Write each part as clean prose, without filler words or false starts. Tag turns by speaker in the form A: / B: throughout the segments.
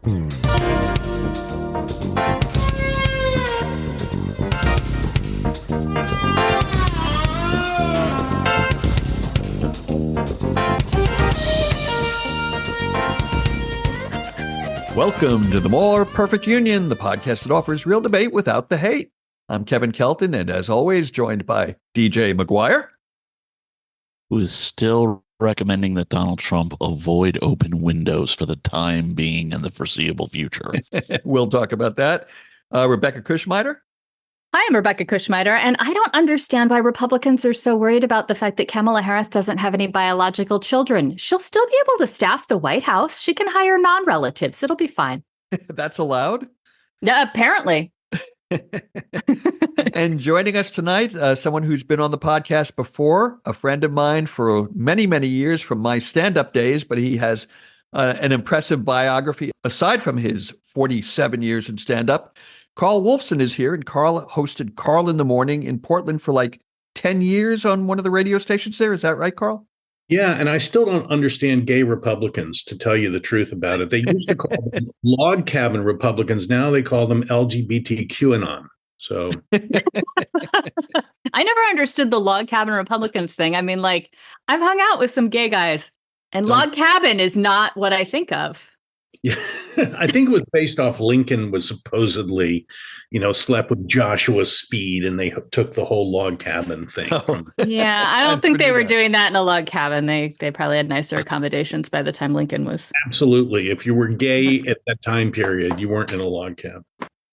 A: Welcome to the More Perfect Union, the podcast that offers real debate without the hate. I'm Kevin Kelton, and as always, joined by DJ McGuire,
B: who is still recommending that Donald Trump avoid open windows for the time being and the foreseeable future.
A: We'll talk about that. Rebecca Kushmiter.
C: Hi, I'm Rebecca Kushmiter, and I don't understand why Republicans are so worried about the fact that Kamala Harris doesn't have any biological children. She'll still be able to staff the White House. She can hire non-relatives. It'll be fine.
A: That's allowed?
C: Yeah, apparently.
A: And joining us tonight, someone who's been on the podcast before, a friend of mine for many, many years from my stand-up days, but he has an impressive biography aside from his 47 years in stand-up. Carl Wolfson is here, and Carl hosted Carl in the Morning in Portland for like 10 years on one of the radio stations there. Is that right, Carl?
D: Yeah, and I still don't understand gay Republicans, to tell you the truth about it. They used to call them log cabin Republicans. Now they call them LGBTQAnon. So
C: I never understood the log cabin Republicans thing. I mean, like, I've hung out with some gay guys, and log cabin is not what I think of.
D: Yeah, I think it was based off Lincoln was supposedly, slept with Joshua Speed, and they took the whole log cabin thing.
C: Yeah, I don't think they were doing that in a log cabin. They probably had nicer accommodations by the time Lincoln was.
D: Absolutely. If you were gay at that time period, you weren't in a log cabin.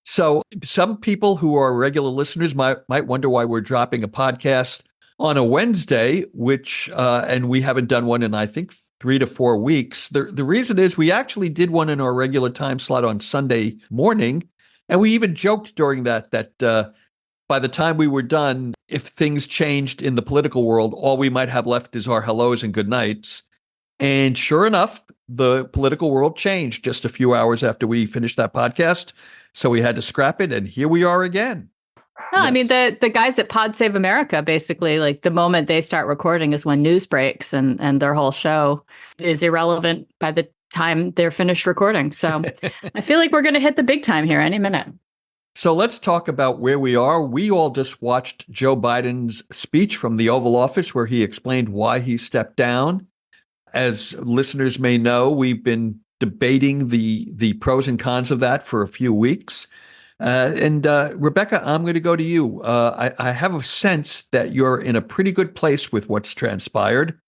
A: So some people who are regular listeners might wonder why we're dropping a podcast on a Wednesday, which and we haven't done one in, I think, 3 to 4 weeks. The reason is we actually did one in our regular time slot on Sunday morning. And we even joked during that by the time we were done, if things changed in the political world, all we might have left is our hellos and good nights. And sure enough, the political world changed just a few hours after we finished that podcast. So we had to scrap it. And here we are again.
C: No, yes. I mean, the guys at Pod Save America, basically, like the moment they start recording is when news breaks, and their whole show is irrelevant by the time they're finished recording. So I feel like we're going to hit the big time here any minute.
A: So let's talk about where we are. We all just watched Joe Biden's speech from the Oval Office where he explained why he stepped down. As listeners may know, we've been debating the pros and cons of that for a few weeks. And Rebecca, I'm going to go to you. I have a sense that you're in a pretty good place with what's transpired.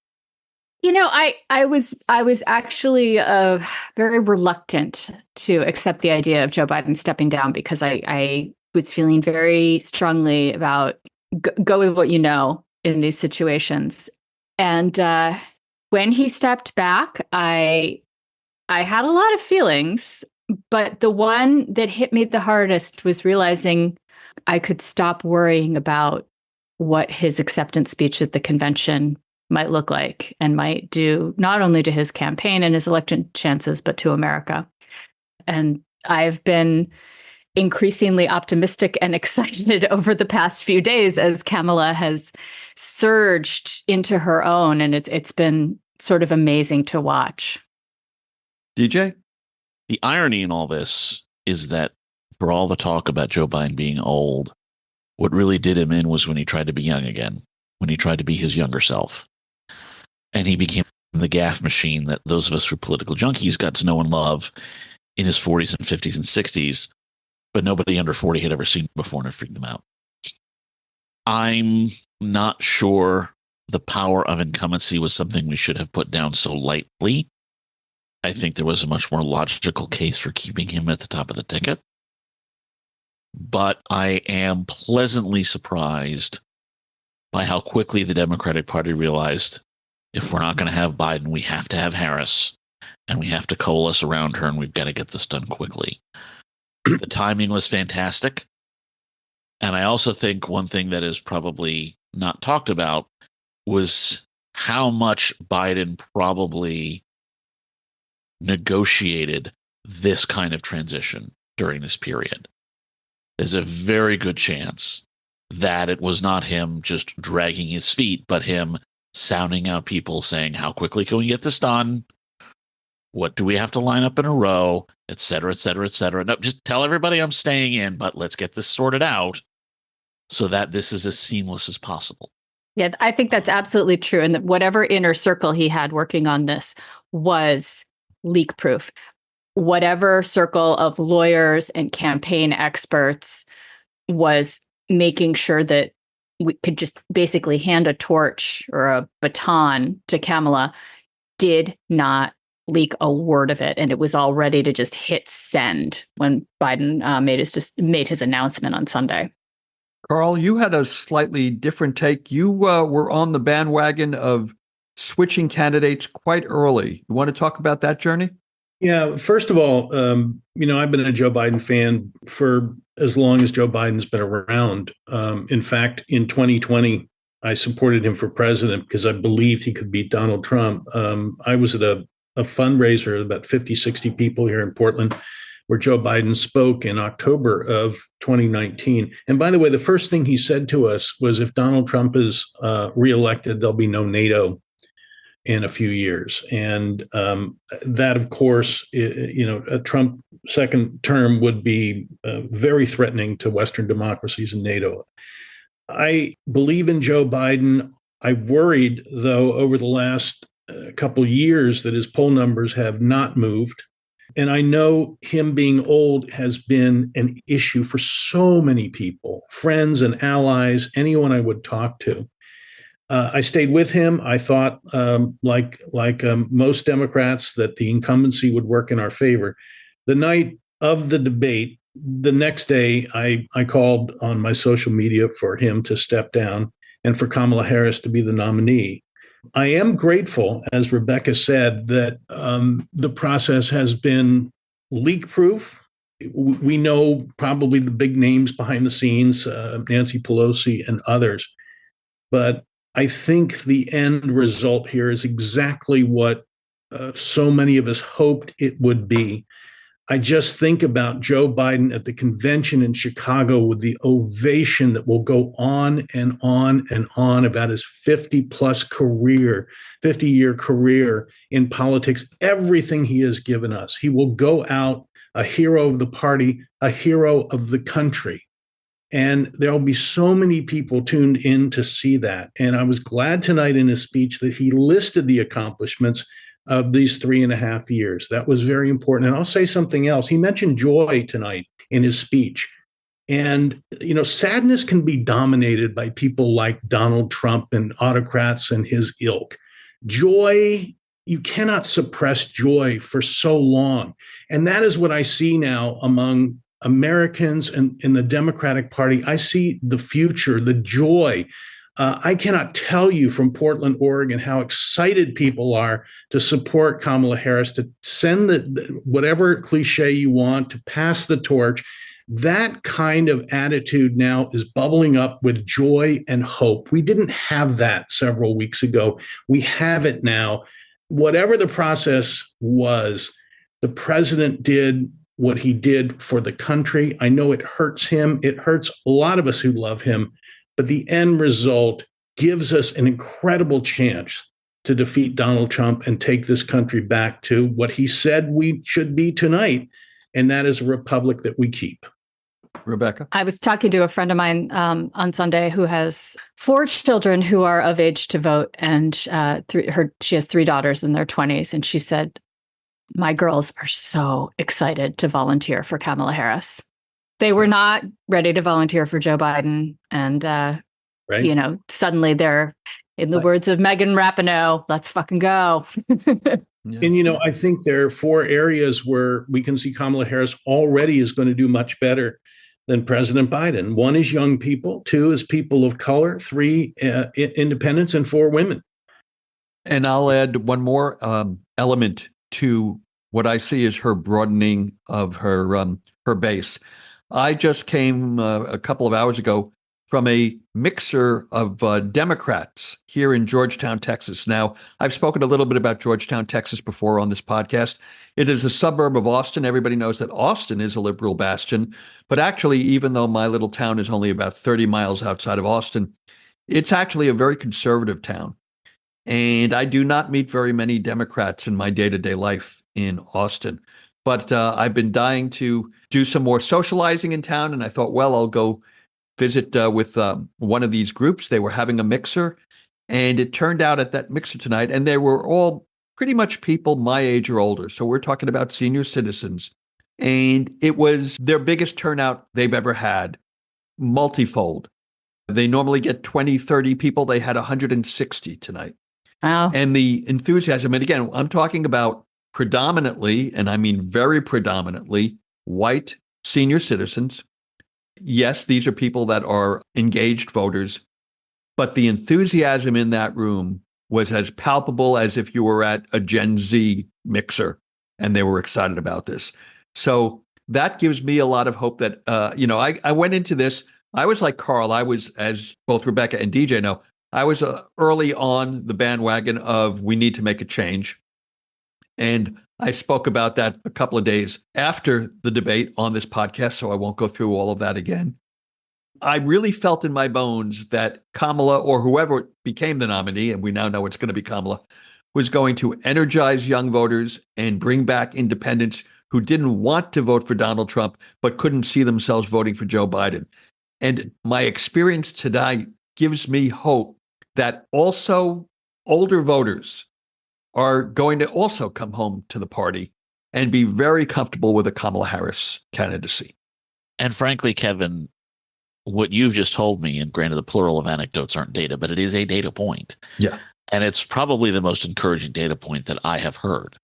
C: I was actually very reluctant to accept the idea of Joe Biden stepping down because I was feeling very strongly about go with what you know in these situations. And when he stepped back, I had a lot of feelings. But the one that hit me the hardest was realizing I could stop worrying about what his acceptance speech at the convention might look like and might do not only to his campaign and his election chances, but to America. And I've been increasingly optimistic and excited over the past few days as Kamala has surged into her own. And it's been sort of amazing to watch.
A: DJ?
B: The irony in all this is that for all the talk about Joe Biden being old, what really did him in was when he tried to be young again, when he tried to be his younger self. And he became the gaffe machine that those of us who are political junkies got to know and love in his 40s and 50s and 60s, but nobody under 40 had ever seen before, and it freaked them out. I'm not sure the power of incumbency was something we should have put down so lightly. I think there was a much more logical case for keeping him at the top of the ticket. But I am pleasantly surprised by how quickly the Democratic Party realized if we're not going to have Biden, we have to have Harris, and we have to coalesce around her, and we've got to get this done quickly. The timing was fantastic. And I also think one thing that is probably not talked about was how much Biden probably negotiated this kind of transition during this period. There's a very good chance that it was not him just dragging his feet, but him sounding out people saying, how quickly can we get this done? What do we have to line up in a row, et cetera, et cetera, et cetera. No, just tell everybody I'm staying in, but let's get this sorted out so that this is as seamless as possible.
C: Yeah, I think that's absolutely true. And that whatever inner circle he had working on this was leak proof. Whatever circle of lawyers and campaign experts was making sure that we could just basically hand a torch or a baton to Kamala did not leak a word of it. And it was all ready to just hit send when Biden made his announcement on Sunday.
A: Carl, you had a slightly different take. You were on the bandwagon of switching candidates quite early. You want to talk about that journey?
D: Yeah, first of all, I've been a Joe Biden fan for as long as Joe Biden's been around. In fact, in 2020, I supported him for president because I believed he could beat Donald Trump. I was at a fundraiser, about 50, 60 people here in Portland, where Joe Biden spoke in October of 2019. And by the way, the first thing he said to us was, if Donald Trump is reelected, there'll be no NATO in a few years. And that, of course, a Trump second term would be very threatening to Western democracies and NATO. I believe in Joe Biden. I worried, though, over the last couple years that his poll numbers have not moved. And I know him being old has been an issue for so many people, friends and allies, anyone I would talk to. I stayed with him. I thought, like most Democrats, that the incumbency would work in our favor. The night of the debate, the next day, I called on my social media for him to step down and for Kamala Harris to be the nominee. I am grateful, as Rebecca said, that the process has been leak-proof. We know probably the big names behind the scenes, Nancy Pelosi and others, but I think the end result here is exactly what so many of us hoped it would be. I just think about Joe Biden at the convention in Chicago with the ovation that will go on and on and on about his 50-year career in politics, everything he has given us. He will go out a hero of the party, a hero of the country. And there'll be so many people tuned in to see that. And I was glad tonight in his speech that he listed the accomplishments of these 3.5 years. That was very important. And I'll say something else. He mentioned joy tonight in his speech. And, sadness can be dominated by people like Donald Trump and autocrats and his ilk. Joy, you cannot suppress joy for so long. And that is what I see now among Americans and in the Democratic Party. I see the future, the joy. I cannot tell you from Portland, Oregon, how excited people are to support Kamala Harris, to send whatever cliche you want, to pass the torch. That kind of attitude now is bubbling up with joy and hope. We didn't have that several weeks ago. We have it now. Whatever the process was, the president did what he did for the country. I know it hurts him. It hurts a lot of us who love him. But the end result gives us an incredible chance to defeat Donald Trump and take this country back to what he said we should be tonight, and that is a republic that we keep.
A: Rebecca?
C: I was talking to a friend of mine on Sunday who has 4 children who are of age to vote, and she has 3 daughters in their 20s, and she said, my girls are so excited to volunteer for Kamala Harris. They were not ready to volunteer for Joe Biden. And,
D: right.
C: Suddenly they're, in the words of Megan Rapinoe, let's fucking go.
A: Yeah.
D: And, I think there are 4 areas where we can see Kamala Harris already is going to do much better than President Biden. 1 is young people. 2 is people of color. 3, independents, and 4 women.
A: And I'll add one more element to what I see as her broadening of her base. I just came a couple of hours ago from a mixer of Democrats here in Georgetown, Texas. Now, I've spoken a little bit about Georgetown, Texas before on this podcast. It is a suburb of Austin. Everybody knows that Austin is a liberal bastion. But actually, even though my little town is only about 30 miles outside of Austin, it's actually a very conservative town. And I do not meet very many Democrats in my day-to-day life. in Austin. But I've been dying to do some more socializing in town, and I thought, well, I'll go visit with one of these groups. They were having a mixer, and it turned out at that mixer tonight, and they were all pretty much people my age or older. So we're talking about senior citizens, and it was their biggest turnout they've ever had, multifold. They normally get 20, 30 people. They had 160 tonight.
C: Wow.
A: And the enthusiasm, and again, I'm talking about predominantly, and I mean very predominantly, white senior citizens. Yes, these are people that are engaged voters, but the enthusiasm in that room was as palpable as if you were at a Gen Z mixer and they were excited about this. So that gives me a lot of hope that, I went into this. I was like Carl. I was, as both Rebecca and DJ know, I was early on the bandwagon of we need to make a change. And I spoke about that a couple of days after the debate on this podcast, so I won't go through all of that again. I really felt in my bones that Kamala, or whoever became the nominee, and we now know it's going to be Kamala, was going to energize young voters and bring back independents who didn't want to vote for Donald Trump, but couldn't see themselves voting for Joe Biden. And my experience today gives me hope that also older voters are going to also come home to the party and be very comfortable with a Kamala Harris candidacy.
B: And frankly, Kevin, what you've just told me, and granted the plural of anecdotes aren't data, but it is a data point.
A: Yeah.
B: And it's probably the most encouraging data point that I have heard,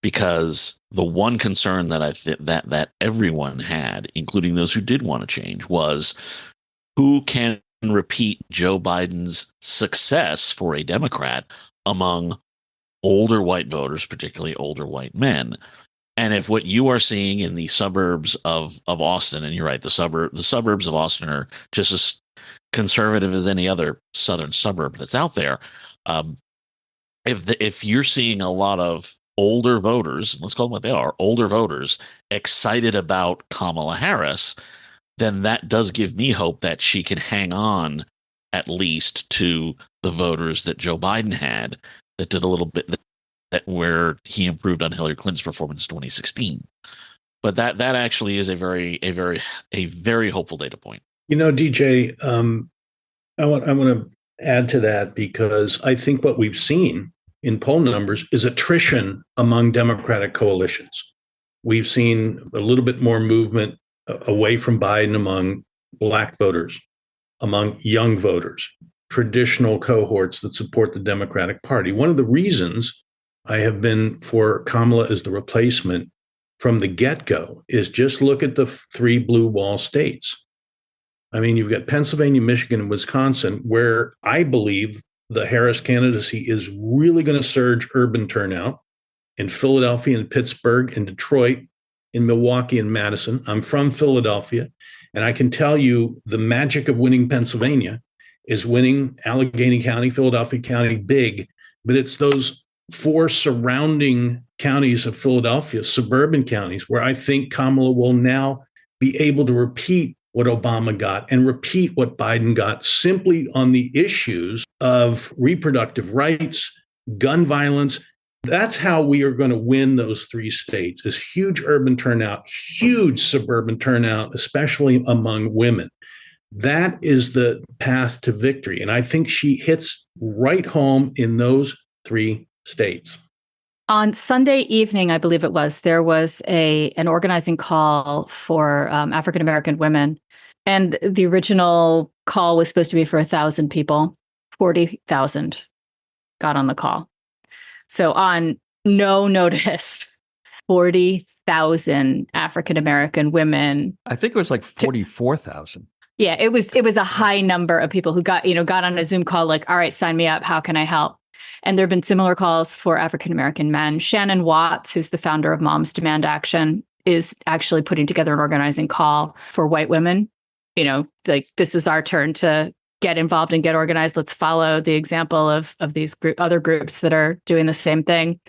B: because the one concern that that everyone had, including those who did want to change, was who can repeat Joe Biden's success for a Democrat among older white voters, particularly older white men. And if what you are seeing in the suburbs of Austin, and you're right, the suburbs of Austin are just as conservative as any other southern suburb that's out there. If you're seeing a lot of older voters, let's call them what they are, older voters excited about Kamala Harris, then that does give me hope that she can hang on at least to the voters that Joe Biden had that did a little bit that where he improved on Hillary Clinton's performance in 2016. But that actually is a very hopeful data point.
D: DJ, I want to add to that, because I think what we've seen in poll numbers is attrition among Democratic coalitions. We've seen a little bit more movement away from Biden among Black voters, among young voters, traditional cohorts that support the Democratic Party. One of the reasons I have been for Kamala as the replacement from the get-go is just look at the three blue wall states. I mean, you've got Pennsylvania, Michigan, and Wisconsin, where I believe the Harris candidacy is really going to surge urban turnout in Philadelphia and Pittsburgh and Detroit, in Milwaukee and Madison. I'm from Philadelphia, and I can tell you the magic of winning Pennsylvania is winning Allegheny County, Philadelphia County big, but it's those four surrounding counties of Philadelphia, suburban counties, where I think Kamala will now be able to repeat what Obama got and repeat what Biden got, simply on the issues of reproductive rights, gun violence. That's how we are going to win those three states, is huge urban turnout, huge suburban turnout, especially among women. That is the path to victory. And I think she hits right home in those three states.
C: On Sunday evening, I believe it was, there was an organizing call for African-American women. And the original call was supposed to be for 1,000 people. 40,000 got on the call. So on no notice, 40,000 African-American women.
A: I think it was like 44,000.
C: Yeah, it was a high number of people who got on a Zoom call like, all right, sign me up. How can I help? And there have been similar calls for African-American men. Shannon Watts, who's the founder of Moms Demand Action, is actually putting together an organizing call for white women. Like, this is our turn to get involved and get organized. Let's follow the example of these other groups that are doing the same thing.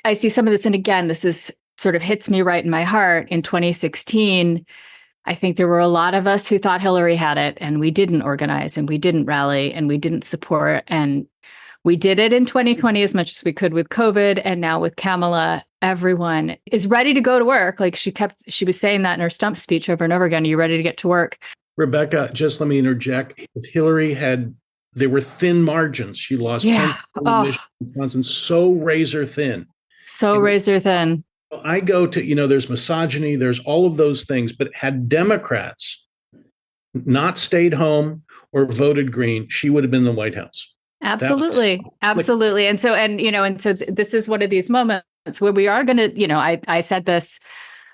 C: I see some of this. And again, this is sort of hits me right in my heart. In 2016, I think there were a lot of us who thought Hillary had it, and we didn't organize, and we didn't rally, and we didn't support. And we did it in 2020 as much as we could with COVID, and now with Kamala. everyone is ready to go to work. Like she was saying that in her stump speech over and over again. Are you ready to get to work?
D: Rebecca, just let me interject. If Hillary there were thin margins. She lost Pennsylvania, Wisconsin, so razor thin.
C: So razor thin.
D: I go to, there's misogyny, there's all of those things, but had Democrats not stayed home or voted green, she would have been in the White House.
C: Absolutely. Absolutely. And so this is one of these moments where we are going to, I said this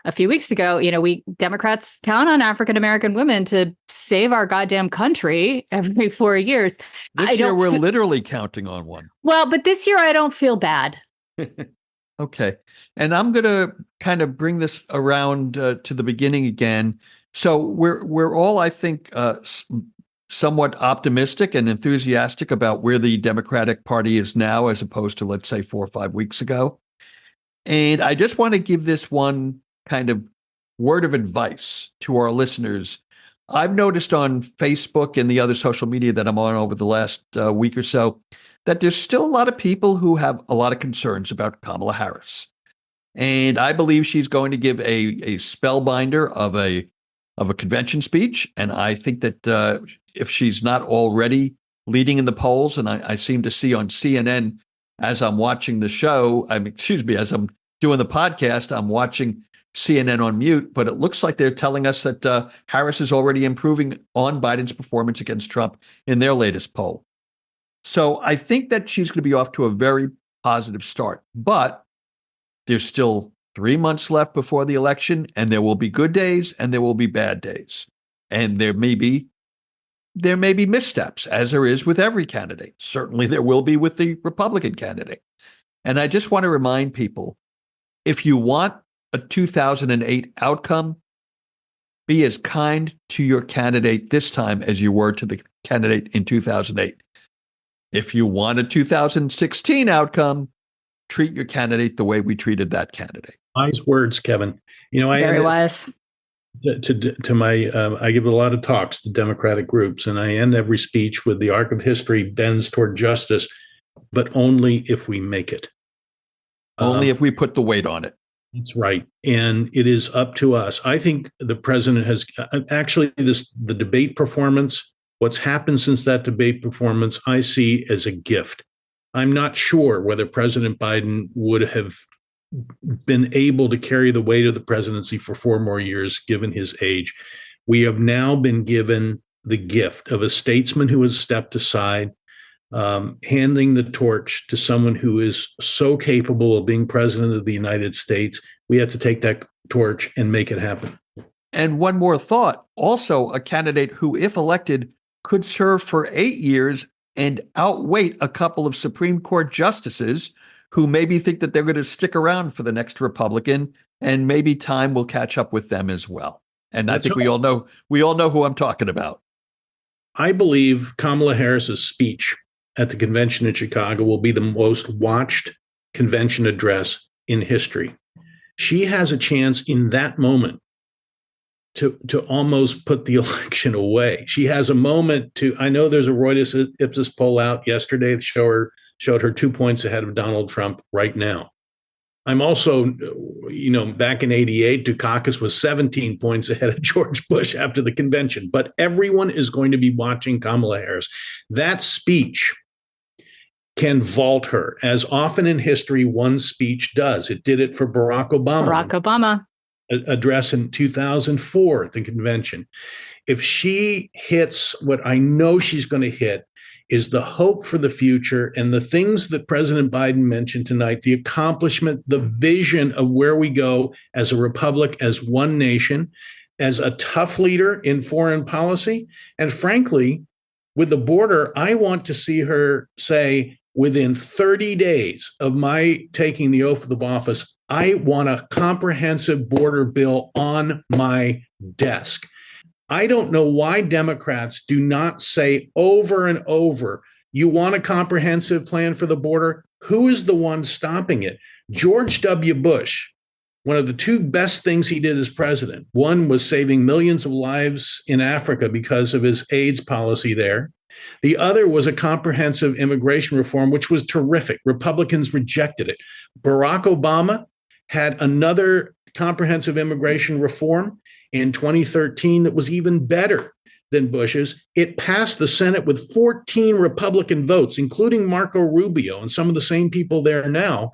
C: a few weeks ago, we Democrats count on African-American women to save our goddamn country every 4 years.
A: This year we're literally counting on one.
C: Well, but this year I don't feel bad.
A: Okay. And I'm going to kind of bring this around to the beginning again. So we're all, I think, somewhat optimistic and enthusiastic about where the Democratic Party is now, as opposed to, let's say, 4 or 5 weeks ago. And I just want to give this one kind of word of advice to our listeners. I've noticed on Facebook and the other social media that I'm on over the last week or so that there's still a lot of people who have a lot of concerns about Kamala Harris. And I believe she's going to give a spellbinder of a convention speech. And I think that if she's not already leading in the polls, and I seem to see on CNN as I'm watching the show, as I'm doing the podcast, I'm watching CNN on mute, but it looks like they're telling us that Harris is already improving on Biden's performance against Trump in their latest poll. So I think that she's going to be off to a very positive start, but there's still 3 months left before the election, and there will be good days and there will be bad days. And there may be missteps, as there is with every candidate. Certainly there will be with the Republican candidate. And I just want to remind people, if you want a 2008 outcome, be as kind to your candidate this time as you were to the candidate in 2008. If you want a 2016 outcome, treat your candidate the way we treated that candidate.
D: Wise words, Kevin.
C: Very wise.
D: To my, I give a lot of talks to Democratic groups, and I end every speech with the arc of history bends toward justice, but only if we make it.
A: Only if we put the weight on it.
D: That's right. And it is up to us. I think the president has actually the debate performance, what's happened since that debate performance, I see as a gift. I'm not sure whether President Biden would have been able to carry the weight of the presidency for 4 more years, given his age. We have now been given the gift of a statesman who has stepped aside, handing the torch to someone who is so capable of being president of the United States. We have to take that torch and make it happen.
A: And one more thought, also a candidate who, if elected, could serve for 8 years and outweight a couple of Supreme Court justices who maybe think that they're going to stick around for the next Republican, and maybe time will catch up with them as well. And I think we all know who I'm talking about.
D: I believe Kamala Harris's speech at the convention in Chicago will be the most watched convention address in history. She has a chance in that moment to almost put the election away. She has a moment I know there's a Reuters Ipsos poll out yesterday that showed her 2 points ahead of Donald Trump right now. I'm also, back in 88, Dukakis was 17 points ahead of George Bush after the convention. But everyone is going to be watching Kamala Harris. That speech can vault her, as often in history one speech does. It did it for Barack Obama. Address in 2004 at the convention. If she hits what I know she's going to hit, is the hope for the future and the things that President Biden mentioned tonight, the accomplishment, the vision of where we go as a republic, as one nation, as a tough leader in foreign policy. And frankly, with the border, I want to see her say, within 30 days of my taking the oath of office, I want a comprehensive border bill on my desk. I don't know why Democrats do not say over and over, you want a comprehensive plan for the border? Who is the one stopping it? George W. Bush, one of the 2 best things he did as president. One was saving millions of lives in Africa because of his AIDS policy there. The other was a comprehensive immigration reform, which was terrific. Republicans rejected it. Barack Obama had another comprehensive immigration reform in 2013 that was even better than Bush's. It passed the Senate with 14 Republican votes, including Marco Rubio and some of the same people there now.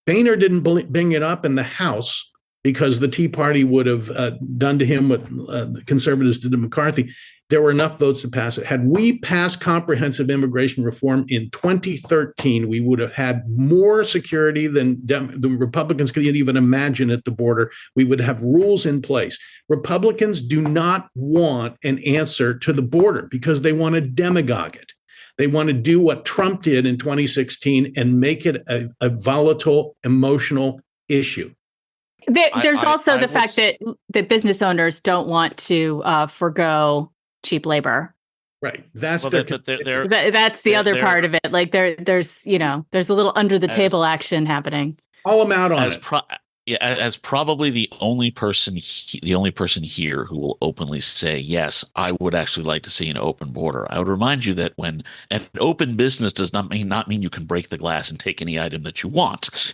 D: Boehner didn't bring it up in the House because the Tea Party would have done to him what the conservatives did to McCarthy. There were enough votes to pass it. Had we passed comprehensive immigration reform in 2013, we would have had more security than the Republicans could even imagine at the border. We would have rules in place. Republicans do not want an answer to the border because they want to demagogue it. They want to do what Trump did in 2016 and make it a volatile, emotional issue.
C: There's also the fact that business owners don't want to forgo cheap labor.
D: Right. That's
C: that's the other part of it. Like there's a little under the table action happening.
D: Call them out on it.
B: As probably the only person here who will openly say, yes, I would actually like to see an open border. I would remind you that when an open business does not mean you can break the glass and take any item that you want.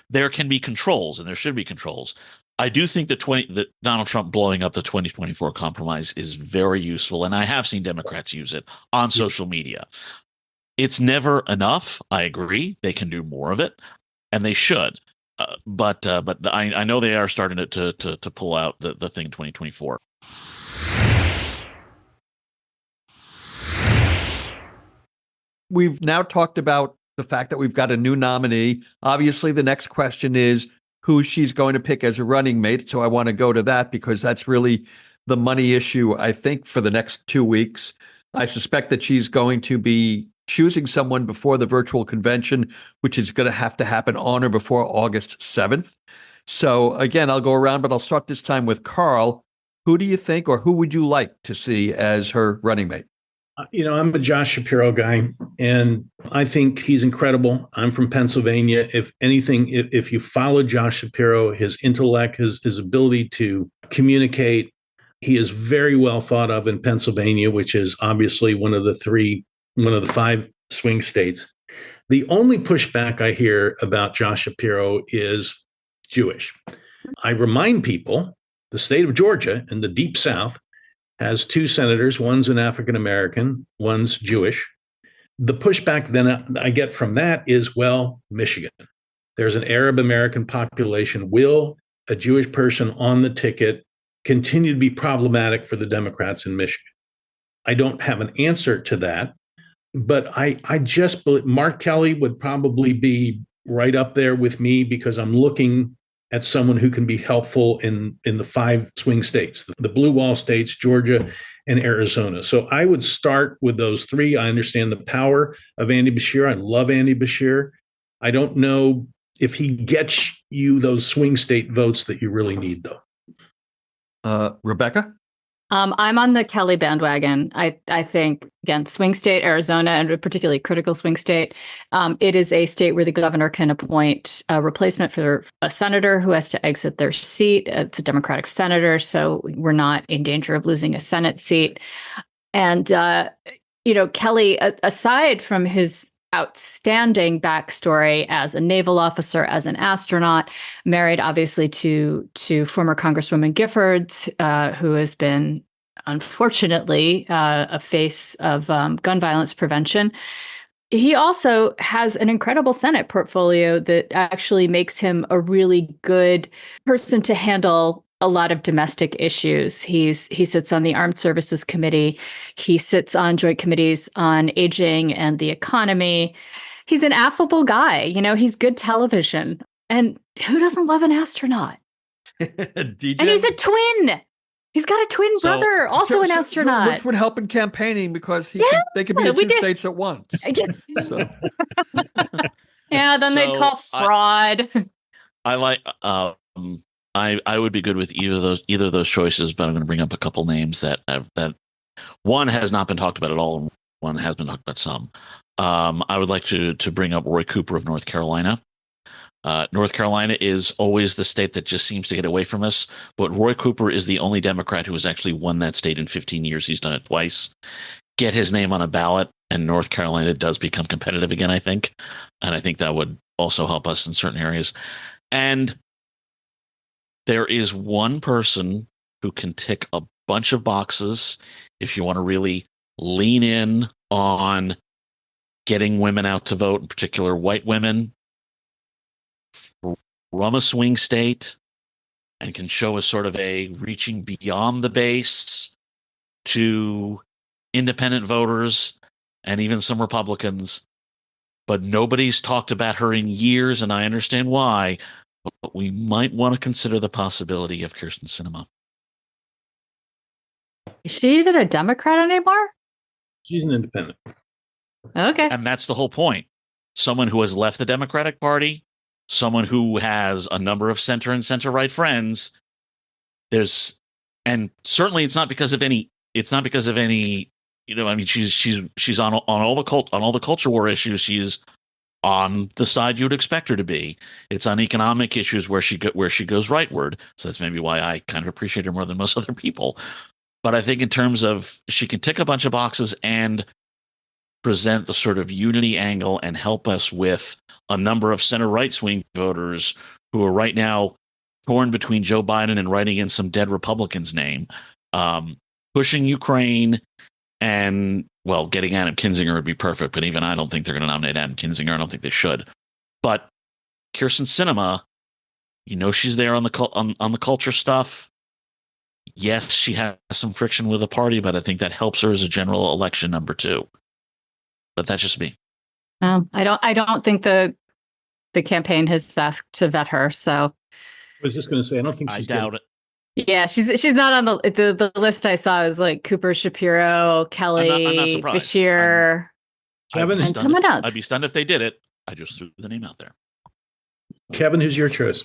B: There can be controls, and there should be controls. I do think that Donald Trump blowing up the 2024 compromise is very useful, and I have seen Democrats use it on social media. It's never enough. I agree. They can do more of it, and they should. But I know they are starting to pull out the thing in 2024.
A: We've now talked about the fact that we've got a new nominee. Obviously, the next question is who she's going to pick as a running mate. So I want to go to that because that's really the money issue, I think, for the next 2 weeks. I suspect that she's going to be choosing someone before the virtual convention, which is going to happen on or before August 7th. So again, I'll go around, but I'll start this time with Carl. Who do you think, or who would you like to see as her running mate?
D: I'm a Josh Shapiro guy, and I think he's incredible. I'm from Pennsylvania. If anything, if you follow Josh Shapiro, his intellect, his ability to communicate, he is very well thought of in Pennsylvania, which is obviously one of the 5 swing states. The only pushback I hear about Josh Shapiro is Jewish. I remind people the state of Georgia in the deep South has 2 senators. One's an African-American, one's Jewish. The pushback then I get from that is, well, Michigan. There's an Arab-American population. Will a Jewish person on the ticket continue to be problematic for the Democrats in Michigan? I don't have an answer to that, but I just believe Mark Kelly would probably be right up there with me because I'm looking at someone who can be helpful in the 5 swing states, the blue wall states, Georgia and Arizona. So I would start with those 3. I understand the power of Andy Beshear. I love Andy Beshear. I don't know if he gets you those swing state votes that you really need, though.
A: Rebecca?
C: I'm on the Kelly bandwagon. I think, again, swing state, Arizona, and a particularly critical swing state, it is a state where the governor can appoint a replacement for a senator who has to exit their seat. It's a Democratic senator, so we're not in danger of losing a Senate seat. And, Kelly, aside from his outstanding backstory as a naval officer, as an astronaut, married obviously to former Congresswoman Giffords, who has been unfortunately a face of gun violence prevention. He also has an incredible Senate portfolio that actually makes him a really good person to handle a lot of domestic issues. He sits on the Armed Services Committee. He sits on joint committees on aging and the economy. He's an affable guy. He's good television. And who doesn't love an astronaut?
A: DJ?
C: And he's a twin. He's got a twin brother, also an astronaut.
A: Which would help in campaigning because they could be in 2 states at once. So.
C: Yeah, then they'd call fraud.
B: I like... I would be good with either of those choices, but I'm going to bring up a couple names that one has not been talked about at all, and one has been talked about some. I would like to bring up Roy Cooper of North Carolina. North Carolina is always the state that just seems to get away from us, but Roy Cooper is the only Democrat who has actually won that state in 15 years. He's done it twice. Get his name on a ballot, and North Carolina does become competitive again, I think. And I think that would also help us in certain areas. And there is one person who can tick a bunch of boxes if you want to really lean in on getting women out to vote, in particular white women, from a swing state, and can show us sort of a reaching beyond the base to independent voters and even some Republicans. But nobody's talked about her in years, and I understand why. But we might want to consider the possibility of Kirsten Sinema.
C: Is she even a Democrat anymore?
D: She's an independent.
C: Okay.
B: And that's the whole point. Someone who has left the Democratic Party, someone who has a number of center and center right friends. And certainly it's not because of any, I mean, she's on all the culture war issues. She's on the side you'd expect her to be. It's on economic issues where she goes rightward. So that's maybe why I kind of appreciate her more than most other people. But I think in terms of she can tick a bunch of boxes and present the sort of unity angle and help us with a number of center right swing voters who are right now torn between Joe Biden and writing in some dead Republican's name, pushing Ukraine. And, well, getting Adam Kinzinger would be perfect, but even I don't think they're going to nominate Adam Kinzinger. I don't think they should. But Kirsten Sinema, she's there on the culture stuff. Yes, she has some friction with the party, but I think that helps her as a general election number 2. But that's just me.
C: I don't think the campaign has asked to vet her. So
D: I was just going to say, I don't think she's.
B: I doubt it.
C: Yeah, she's not on the list I saw. Is like Cooper, Shapiro, Kelly,
B: I'm not surprised.
C: Bashir,
D: Kevin,
C: and someone else.
B: I'd be stunned if they did it. I just threw the name out there.
D: Kevin, who's your choice?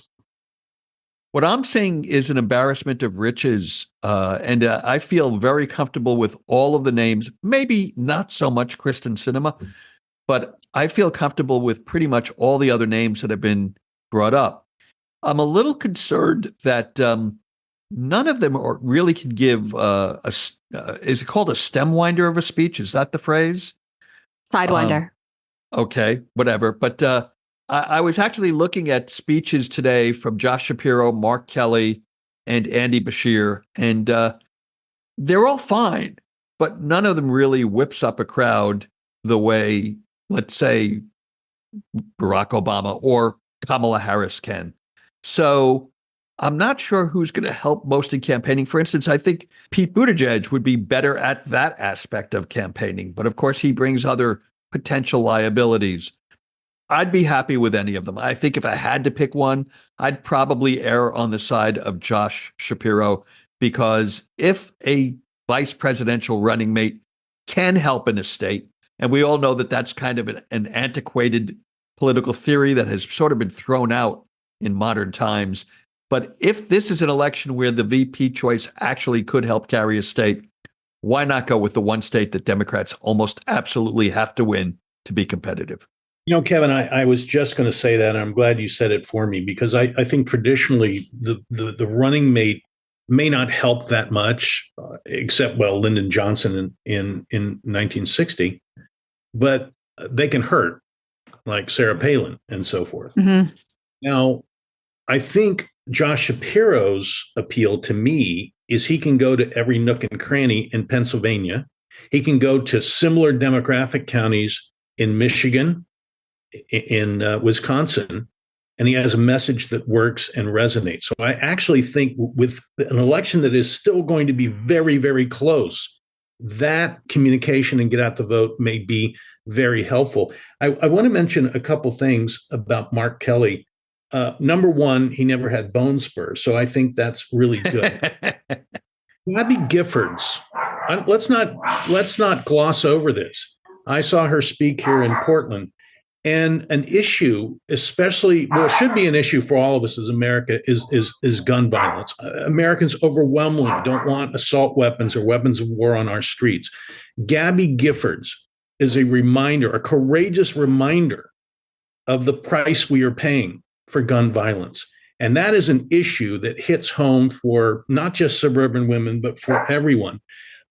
A: What I'm seeing is an embarrassment of riches, and I feel very comfortable with all of the names. Maybe not so much Kirsten Sinema, but I feel comfortable with pretty much all the other names that have been brought up. I'm a little concerned that none of them really can give is it called a stem winder of a speech? Is that the phrase?
C: Sidewinder.
A: Okay, whatever. But I was actually looking at speeches today from Josh Shapiro, Mark Kelly, and Andy Bashir, and they're all fine, but none of them really whips up a crowd the way, let's say, Barack Obama or Kamala Harris can. So I'm not sure who's going to help most in campaigning. For instance, I think Pete Buttigieg would be better at that aspect of campaigning, but of course he brings other potential liabilities. I'd be happy with any of them. I think if I had to pick one, I'd probably err on the side of Josh Shapiro, because if a vice presidential running mate can help in a state, and we all know that that's kind of an antiquated political theory that has sort of been thrown out in modern times. But if this is an election where the VP choice actually could help carry a state, why not go with the one state that Democrats almost absolutely have to win to be competitive?
D: Kevin, I was just going to say that, and I'm glad you said it for me, because I think traditionally the running mate may not help that much, except, Lyndon Johnson in 1960, but they can hurt, like Sarah Palin and so forth.
C: Mm-hmm.
D: Now, I think Josh Shapiro's appeal to me is he can go to every nook and cranny in Pennsylvania. He can go to similar demographic counties in Michigan, in Wisconsin, and he has a message that works and resonates. So I actually think with an election that is still going to be very, very close, that communication and get out the vote may be very helpful. I want to mention a couple things about Mark Kelly. Number one, he never had bone spurs, so I think that's really good. Gabby Giffords, let's not gloss over this. I saw her speak here in Portland. And an issue, especially, it should be an issue for all of us as America, is gun violence. Americans overwhelmingly don't want assault weapons or weapons of war on our streets. Gabby Giffords is a reminder, a courageous reminder of the price we are paying for gun violence. And that is an issue that hits home for not just suburban women, but for everyone.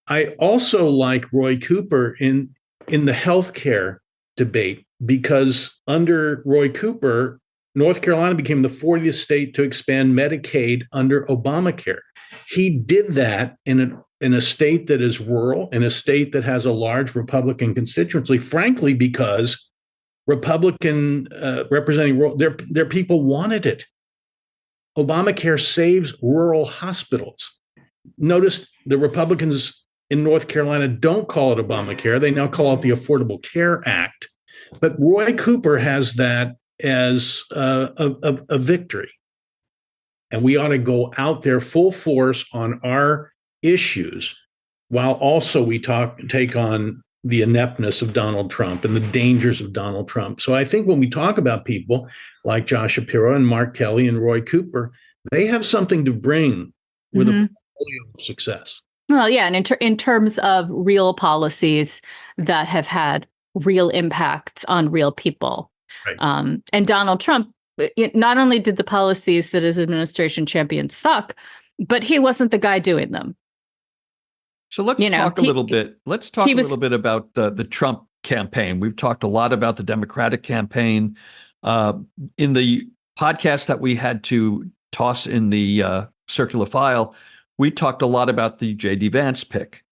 D: I also like Roy Cooper in the healthcare debate, because under Roy Cooper, North Carolina became the 40th state to expand Medicaid under Obamacare. He did that in a state that is rural, in a state that has a large Republican constituency, frankly, because Republican representing rural, their people wanted it. Obamacare saves rural hospitals. Notice the Republicans in North Carolina don't call it Obamacare. They now call it the Affordable Care Act. But Roy Cooper has that as a victory. And we ought to go out there full force on our issues, while also we take on the ineptness of Donald Trump and the dangers of Donald Trump. So I think when we talk about people like Josh Shapiro and Mark Kelly and Roy Cooper, they have something to bring with a portfolio of success.
C: Well, yeah, and in terms of real policies that have had real impacts on real people.
D: Right.
C: And Donald Trump, not only did the policies that his administration championed suck, but he wasn't the guy doing them.
A: So let's talk a little bit. Let's talk a little bit about the Trump campaign. We've talked a lot about the Democratic campaign. In the podcast that we had to toss in the circular file, we talked a lot about the J.D. Vance pick.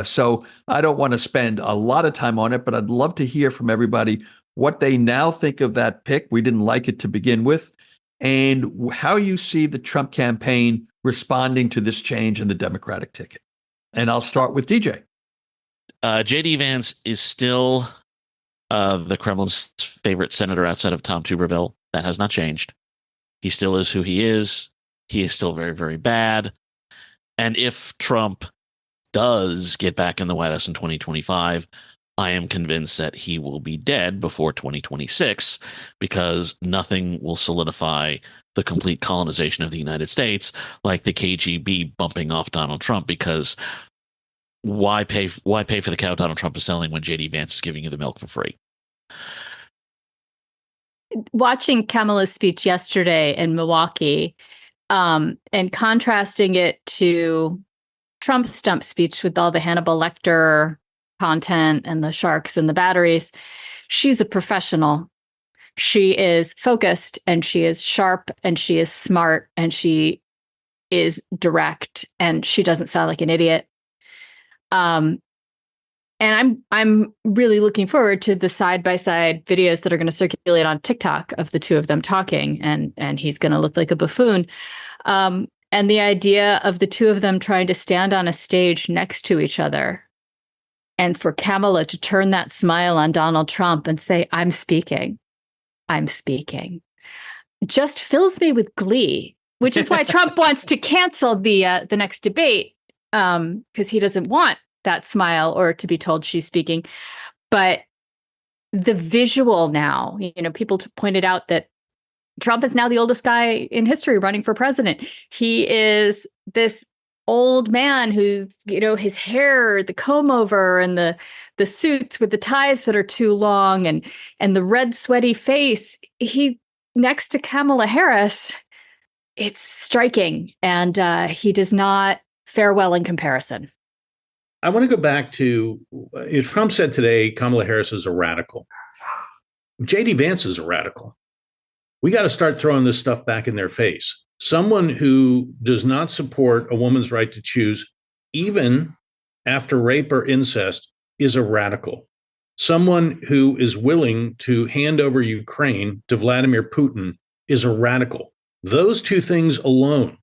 A: So I don't want to spend a lot of time on it, but I'd love to hear from everybody what they now think of that pick. We didn't like it to begin with, and how you see the Trump campaign responding to this change in the Democratic ticket. And I'll start with DJ.
B: J.D. Vance is still the Kremlin's favorite senator outside of Tom Tuberville. That has not changed. He still is who he is. He is still very, very bad. And if Trump does get back in the White House in 2025, I am convinced that he will be dead before 2026, because nothing will solidify the complete colonization of the United States like the KGB bumping off Donald Trump. Because why pay for the cow Donald Trump is selling when J.D. Vance is giving you the milk for free?
C: Watching Kamala's speech yesterday in Milwaukee, and contrasting it to Trump's stump speech with all the Hannibal Lecter content and the sharks and the batteries, she's a professional. She is focused, and she is sharp, and she is smart, and she is direct, and she doesn't sound like an idiot. And I'm really looking forward to the side-by-side videos that are going to circulate on TikTok of the two of them talking, and he's going to look like a buffoon. And the idea of the two of them trying to stand on a stage next to each other, and for Kamala to turn that smile on Donald Trump and say, I'm speaking, just fills me with glee, which is why Trump wants to cancel the next debate, because he doesn't want that smile or to be told she's speaking. But the visual now, people pointed out that Trump is now the oldest guy in history running for president. He is this old man who's, his hair, the comb over, and the suits with the ties that are too long, and the red sweaty face. He, next to Kamala Harris, it's striking, and he does not fare well in comparison.
D: I want to go back to, Trump said today Kamala Harris is a radical. J.D. Vance is a radical. We got to start throwing this stuff back in their face. Someone who does not support a woman's right to choose, even after rape or incest, is a radical. Someone who is willing to hand over Ukraine to Vladimir Putin is a radical. Those two things alone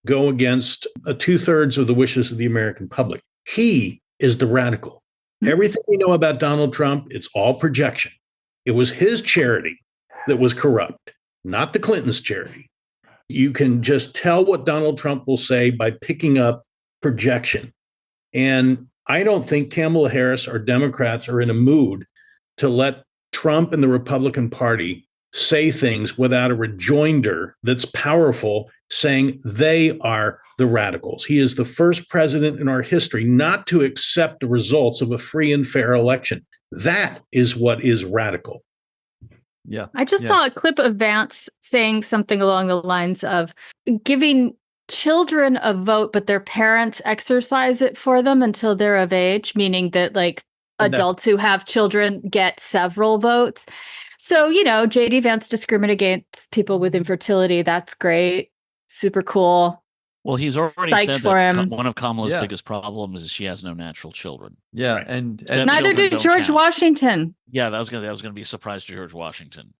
D: go against 2/3 of the wishes of the American public. He is the radical. Everything we know about Donald Trump, it's all projection. It was his charity that was corrupt, not the Clintons' charity. You can just tell what Donald Trump will say by picking up projection. And I don't think Kamala Harris or Democrats are in a mood to let Trump and the Republican Party say things without a rejoinder that's powerful, saying they are the radicals. He is the first president in our history not to accept the results of a free and fair election. That is what is radical.
A: Yeah.
C: I just saw a clip of Vance saying something along the lines of giving children a vote, but their parents exercise it for them until they're of age, meaning that adults who have children get several votes. So, JD Vance discriminates against people with infertility. That's great. Super cool.
B: Well, he's already
C: Psyched
B: said
C: for
B: that
C: him.
B: one of Kamala's
A: Yeah.
B: biggest problems is she has no natural children.
A: Yeah,
D: Right.
A: and
B: Step-
C: Neither
B: children
C: did
B: don't
C: George
B: count.
C: Washington.
B: Yeah, that was gonna be a surprise to George Washington.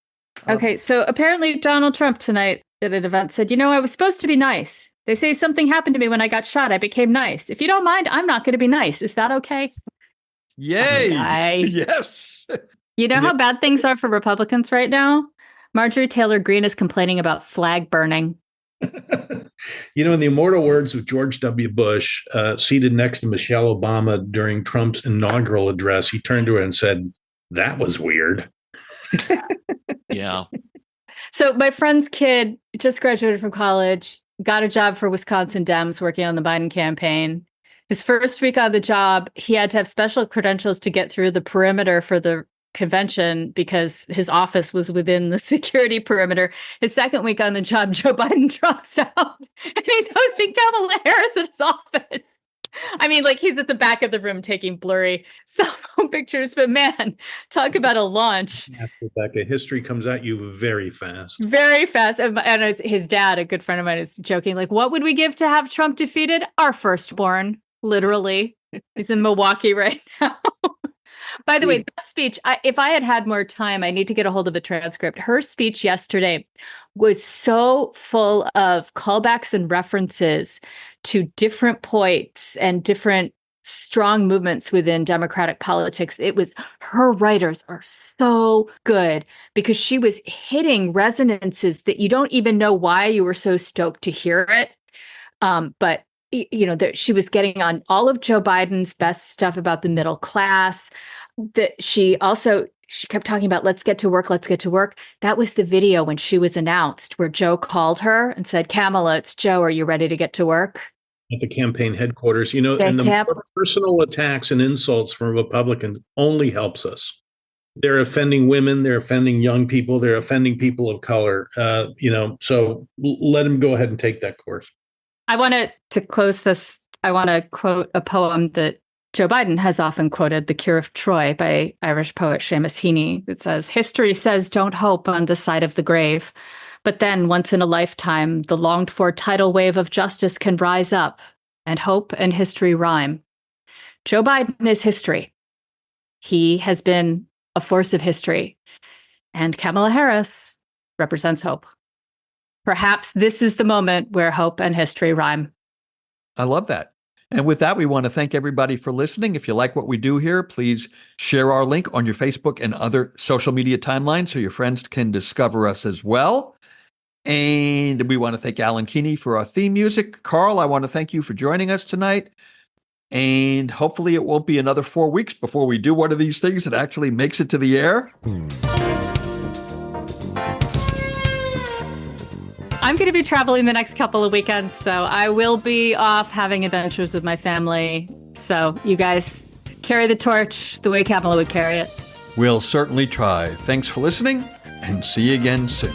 C: Okay, so apparently Donald Trump tonight at an event said, I was supposed to be nice. They say something happened to me when I got shot. I became nice. If you don't mind, I'm not going to be nice. Is that okay?
A: yay,
C: Guy.
A: yes.
C: You know how bad things are for Republicans right now? Marjorie Taylor Greene is complaining about flag burning.
D: In the immortal words of George W. Bush, seated next to Michelle Obama during Trump's inaugural address, he turned to her and said, "That was weird."
B: Yeah.
C: So my friend's kid just graduated from college, got a job for Wisconsin Dems working on the Biden campaign. His first week on the job, he had to have special credentials to get through the perimeter for the convention because his office was within the security perimeter. His second week on the job, Joe Biden drops out and he's hosting Kamala Harris at his office. I mean, he's at the back of the room taking blurry cell phone pictures, but man, talk about a launch.
D: Rebecca, history comes at you very fast.
C: Very fast. And his dad, a good friend of mine, is joking, what would we give to have Trump defeated? Our firstborn, literally. He's in Milwaukee right now. By the way, that speech, if I had had more time, I need to get a hold of a transcript. Her speech yesterday was so full of callbacks and references to different points and different strong movements within Democratic politics. Her writers are so good because she was hitting resonances that you don't even know why you were so stoked to hear it. But she was getting on all of Joe Biden's best stuff about the middle class. That she kept talking about, let's get to work. That was the video when she was announced where Joe called her and said, "Kamala, it's Joe. Are you ready to get to work?"
D: At the campaign headquarters, and the more personal attacks and insults from Republicans only helps us. They're offending women, they're offending young people, they're offending people of color. So let them go ahead and take that course.
C: To close this, I want to quote a poem that Joe Biden has often quoted, The Cure of Troy by Irish poet Seamus Heaney. It says, "History says don't hope on the side of the grave. But then once in a lifetime, the longed for tidal wave of justice can rise up and hope and history rhyme." Joe Biden is history. He has been a force of history. And Kamala Harris represents hope. Perhaps this is the moment where hope and history rhyme.
A: I love that. And with that, we want to thank everybody for listening. If you like what we do here, please share our link on your Facebook and other social media timelines so your friends can discover us as well. And we want to thank Alan Keeney for our theme music. Carl, I want to thank you for joining us tonight. And hopefully it won't be another 4 weeks before we do one of these things that actually makes it to the air.
C: I'm going to be traveling the next couple of weekends, so I will be off having adventures with my family. So you guys carry the torch the way Kamala would carry it.
A: We'll certainly try. Thanks for listening, and see you again soon.